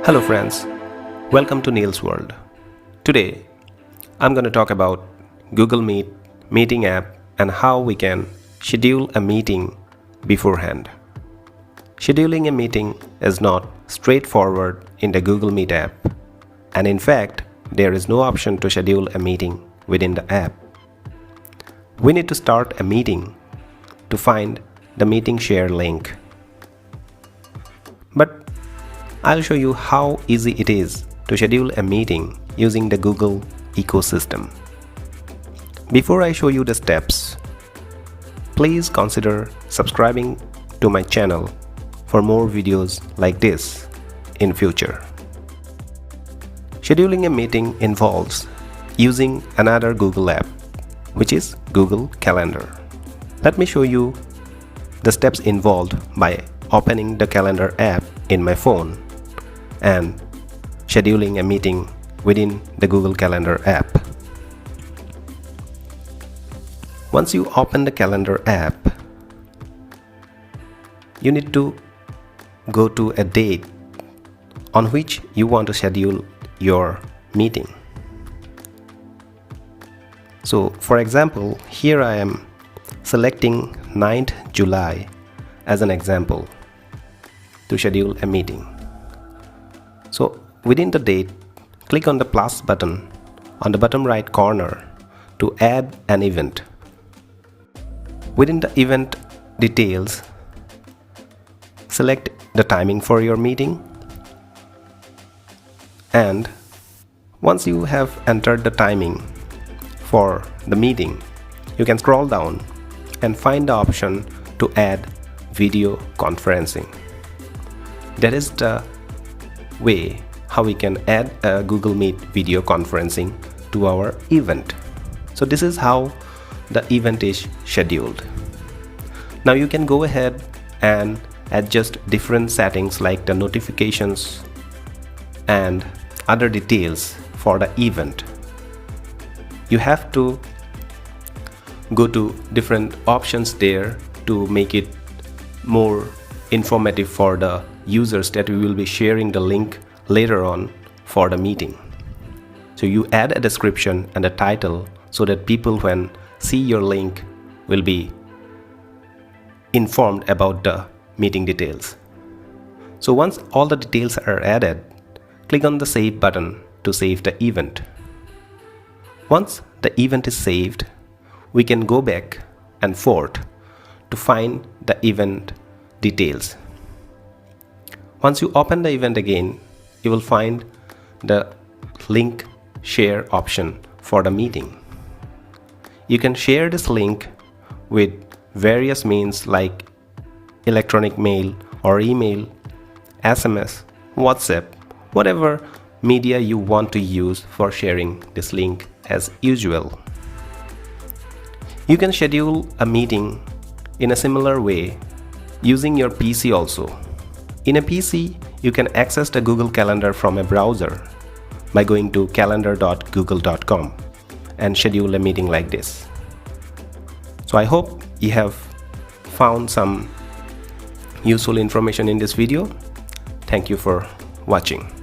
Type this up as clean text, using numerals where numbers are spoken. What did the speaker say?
Hello friends, welcome to Neil's World. Today, I'm going to talk about Google Meet meeting app and how we can schedule a meeting beforehand. Scheduling a meeting is not straightforward in the Google Meet app, and in fact, there is no option to schedule a meeting within the app. We need to start a meeting to find the meeting share link. But I'll show you how easy it is to schedule a meeting using the Google ecosystem. Before I show you the steps, please consider subscribing to my channel for more videos like this in future. Scheduling a meeting involves using another Google app, which is Google Calendar. Let me show you the steps involved by opening the Calendar app in my phone and scheduling a meeting within the Google Calendar app. Once you open the Calendar app, you need to go to a date on which you want to schedule your meeting. So for example, here I am selecting 9th July as an example to schedule a meeting. So within the date, click on the plus button on the bottom right corner to add an event. Within the event details, select the timing for your meeting, and once you have entered the timing for the meeting, you can scroll down and find the option to add video conferencing. That is the way how we can add a Google Meet video conferencing to our event. So this is how the event is scheduled. Now you can go ahead and adjust different settings like the notifications and other details for the event. You have to go to different options there to make it more informative for the users that we will be sharing the link later on for the meeting. So you add a description and a title so that people when see your link will be informed about the meeting details. So once all the details are added, click on the save button to save the event. Once the event is saved, we can go back and forth to find the event details. Once you open the event again, you will find the link share option for the meeting. You can share this link with various means like electronic mail or email, SMS, WhatsApp, whatever media you want to use for sharing this link as usual. You can schedule a meeting in a similar way using your PC also. In a PC, you can access the Google Calendar from a browser by going to calendar.google.com and schedule a meeting like this. So I hope you have found some useful information in this video. Thank you for watching.